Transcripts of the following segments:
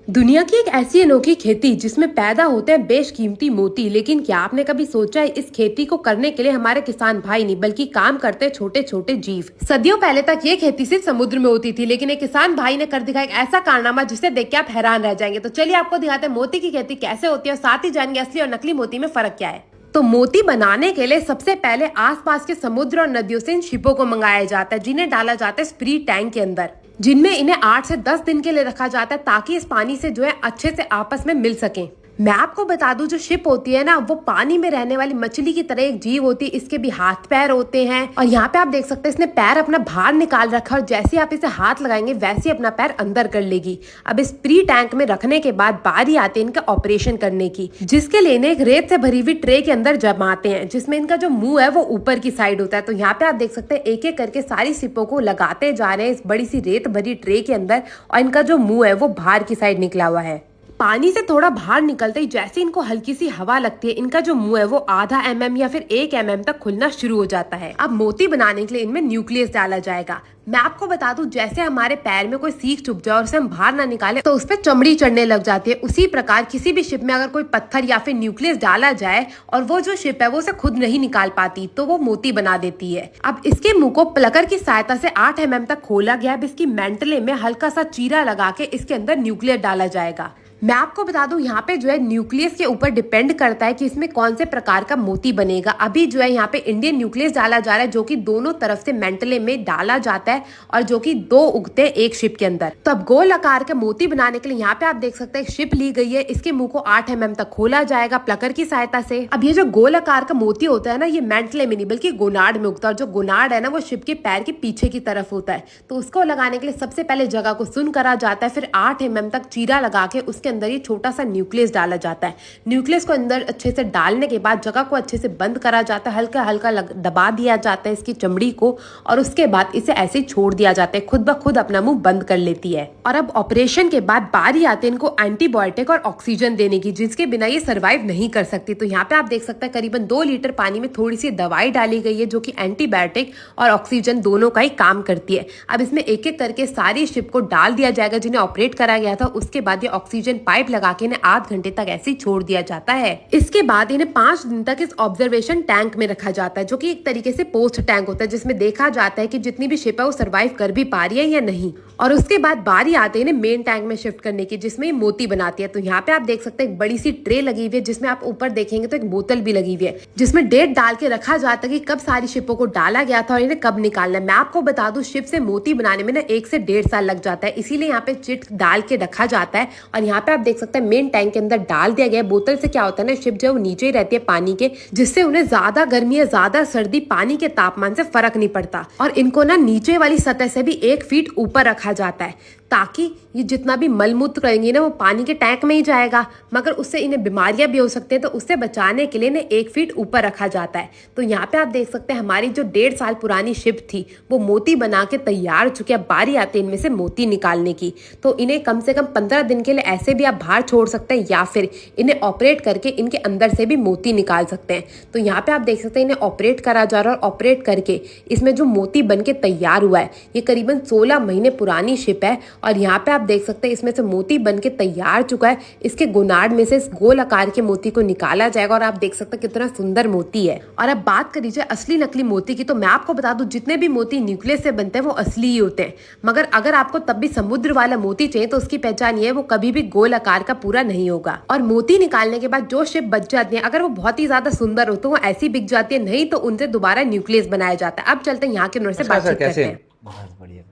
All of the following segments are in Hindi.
दुनिया की एक ऐसी अनोखी खेती जिसमें पैदा होते हैं बेशकीमती मोती। लेकिन क्या आपने कभी सोचा है इस खेती को करने के लिए हमारे किसान भाई नहीं बल्कि काम करते छोटे छोटे जीव। सदियों पहले तक ये खेती सिर्फ समुद्र में होती थी, लेकिन एक किसान भाई ने कर दिखाया एक ऐसा कारनामा जिसे देख के आप हैरान रह जाएंगे। तो चलिए आपको दिखाते हैं मोती की खेती कैसे होती है और साथ ही जानेंगे असली और नकली मोती में फर्क क्या है। तो मोती बनाने के लिए सबसे पहले आसपास के समुद्र और नदियों से इन शिपों को मंगाया जाता है, जिन्हें डाला जाता है स्प्री टैंक के अंदर, जिनमें इन्हें 8 से 10 दिन के लिए रखा जाता है ताकि इस पानी से जो है अच्छे से आपस में मिल सकें। मैं आपको बता दूं, जो शिप होती है ना, वो पानी में रहने वाली मछली की तरह एक जीव होती है। इसके भी हाथ पैर होते हैं और यहाँ पे आप देख सकते हैं इसने पैर अपना बाहर निकाल रखा है और जैसे आप इसे हाथ लगाएंगे वैसे ही अपना पैर अंदर कर लेगी। अब इस प्री टैंक में रखने के बाद बारी आती है इनका ऑपरेशन करने की, जिसके लिए इन्हें एक रेत से भरी हुई ट्रे के अंदर जमाते हैं, जिसमें इनका जो मुंह है वो ऊपर की साइड होता है। तो यहाँ पे आप देख सकते हैं एक एक करके सारी शिपों को लगाते जा रहे हैं इस बड़ी सी रेत भरी ट्रे के अंदर और इनका जो मुंह है वो बाहर की साइड निकला हुआ है। पानी से थोड़ा बाहर निकलते ही जैसे इनको हल्की सी हवा लगती है, इनका जो मुंह है वो आधा mm या फिर 1 mm तक खुलना शुरू हो जाता है। अब मोती बनाने के लिए इनमें न्यूक्लियस डाला जाएगा। मैं आपको बता दूं, जैसे हमारे पैर में कोई सीख चुभ जाए और उसे हम बाहर ना निकाले तो उस पर चमड़ी चढ़ने लग जाती है, उसी प्रकार किसी भी शिप में अगर कोई पत्थर या फिर न्यूक्लियस डाला जाए और वो जो शिप है वो उसे खुद नहीं निकाल पाती तो वो मोती बना देती है। अब इसके मुंह को प्लकर की सहायता से 8 mm तक खोला गया। अब इसकी मेंटले में हल्का सा चीरा लगा के इसके अंदर न्यूक्लियस डाला जाएगा। मैं आपको बता दूं, यहाँ पे जो है न्यूक्लियस के ऊपर डिपेंड करता है कि इसमें कौन से प्रकार का मोती बनेगा। अभी जो है यहाँ पे इंडियन न्यूक्लियस डाला जा रहा है, जो कि दोनों तरफ से मेंटले में डाला जाता है और जो कि 2 उगते हैं एक शिप के अंदर। तो अब गोल आकार के मोती बनाने के लिए यहाँ पे आप देख सकते हैं शिप ली गई है। इसके मुंह को 8 mm तक खोला जाएगा प्लकर की सहायता से। अब ये जो गोल आकार का मोती होता है ना, ये मेंटले में नहीं बल्कि गोनाड में उगता है। और जो गोनाड है ना वो शिप के पैर के पीछे की तरफ होता है। तो उसको लगाने के लिए सबसे पहले जगह को सुन करा जाता है, फिर 8 mm तक चीरा लगा के उसके अंदर ये छोटा सा न्यूक्लियस डाला जाता है। न्यूक्लियस को अंदर अच्छे से डालने के बाद जगह को अच्छे से बंद करा जाता है, हल्का हल्का दबा दिया जाता है इसकी चमड़ी को और उसके बाद इसे ऐसे ही छोड़ दिया जाता है, खुद ब खुद अपना मुंह बंद कर लेती है। और अब ऑपरेशन के बाद बारी आती है इनको एंटीबायोटिक और ऑक्सीजन देने की, जिसके बिना ये सर्वाइव नहीं कर सकती। तो यहाँ पे आप देख सकते हैं करीबन 2 लीटर पानी में थोड़ी सी दवाई डाली गई है जो कि एंटीबायोटिक और ऑक्सीजन दोनों का ही काम करती है। अब इसमें एक एक करके सारी शिप को डाल दिया जाएगा जिन्हें ऑपरेट करा गया था। उसके बाद ये ऑक्सीजन पाइप लगा के इन्हें 8 घंटे तक ऐसे ही छोड़ दिया जाता है। इसके बाद इन्हें 5 दिन तक इस ऑब्जर्वेशन टैंक में रखा जाता है, जो कि एक तरीके से पोस्ट टैंक होता है, जिसमें देखा जाता है कि जितनी भी शिप है वो सर्वाइव कर भी पा रही है या नहीं। और उसके बाद बारी आती है इन्हें मेन टैंक में शिफ्ट करने की, जिसमें ये मोती बनाती है। तो यहाँ पे आप देख सकते हैं एक बड़ी सी ट्रे लगी हुई है, जिसमें आप ऊपर देखेंगे तो एक बोतल भी लगी हुई है, जिसमें डेट डाल के रखा जाता है कि कब सारी शिपों को डाला गया था और इन्हें कब निकालना है। मैं आपको बता दूं, शिप से मोती बनाने में ना 1 से 1.5 साल लग जाता है, इसीलिए यहाँ पे चिट डाल के रखा जाता है। और यहाँ पे आप देख सकते हैं मेन टैंक के अंदर डाल दिया गया। बोतल से क्या होता है ना, शिप जो नीचे ही रहती है पानी के, जिससे उन्हें ज्यादा गर्मी या ज्यादा सर्दी पानी के तापमान से फर्क नहीं पड़ता। और इनको ना नीचे वाली सतह से भी 1 फीट ऊपर रखा जाता है ताकि ये जितना भी मलमूत्र करेंगे ना वो पानी के टैंक में ही जाएगा, मगर उससे इन्हें बीमारियां भी हो सकती है। तो उससे बचाने के लिए इन्हें 1 फीट ऊपर रखा जाता है। तो यहाँ पे आप देख सकते हैं हमारी जो 1.5 साल पुरानी शिप थी वो मोती बना के तैयार हो चुकी है। बारी आती है इनमें से मोती निकालने की। तो इन्हें कम से कम 15 दिन के लिए ऐसे भी आप बाहर छोड़ सकते हैं या फिर इन्हें ऑपरेट करके इनके अंदर से भी मोती निकाल सकते हैं। तो यहाँ पे आप देख सकते हैं इन्हें ऑपरेट करा जा रहा है और ऑपरेट करके इसमें जो मोती बन के तैयार हुआ है, ये करीबन 16 महीने पुरानी शिप है। और यहाँ पे आप देख सकते हैं इसमें से मोती बन के तैयार चुका है। इसके गोनाड में से इस गोल आकार के मोती को निकाला जाएगा और आप देख सकते हैं कितना सुंदर मोती है। और अब बात करी जाए असली नकली मोती की, तो मैं आपको बता दूं जितने भी मोती न्यूक्लियस से बनते हैं वो असली ही होते हैं, मगर अगर आपको तब भी समुद्र वाला मोती चाहिए तो उसकी पहचान ये है, वो कभी भी गोल आकार का पूरा नहीं होगा। और मोती निकालने के बाद जो शिप बच जाती है, अगर वो बहुत ही ज्यादा सुंदर हो तो वो ऐसी बिक जाती है, नहीं तो उनसे दोबारा न्यूक्लियस बनाया जाता है। अब चलते हैं यहाँ के उन्होंने से बातचीत करते हैं। बहुत बढ़िया।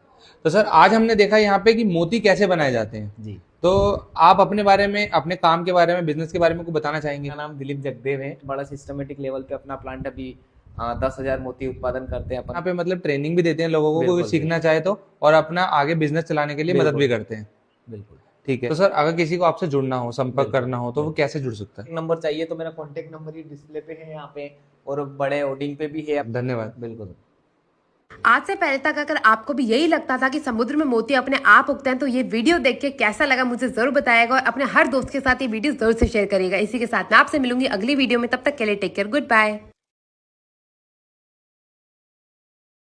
तो सर आज हमने देखा यहाँ पे कि मोती कैसे बनाए जाते हैं जी। तो आप अपने बारे में, अपने काम के बारे में, बिजनेस के बारे में कुछ बताना चाहेंगे? मेरा नाम दिलीप जगदेव है। बड़ा सिस्टमेटिक लेवल पे अपना प्लांट अभी 10,000 मोती उत्पादन करते हैं अपन। यहाँ पे मतलब ट्रेनिंग भी देते हैं लोगों को, कोई सीखना चाहे तो, और अपना आगे बिजनेस चलाने के लिए मदद भी करते हैं। बिल्कुल ठीक है। तो सर अगर किसी को आपसे जुड़ना हो, संपर्क करना हो, तो वो कैसे जुड़ सकता है? नंबर चाहिए तो मेरा कॉन्टेक्ट नंबर ही डिस्प्ले पे है यहाँ पे और बड़े होर्डिंग पे भी है। धन्यवाद। बिल्कुल। आज से पहले तक अगर आपको भी यही लगता था कि समुद्र में मोती अपने आप उगते हैं, तो ये वीडियो देख के कैसा लगा मुझे जरूर बताएगा और अपने हर दोस्त के साथ ये वीडियो जरूर से शेयर करिएगा। इसी के साथ मैं आपसे मिलूंगी अगली वीडियो में। तब तक के लिए टेक केयर, गुड बाय।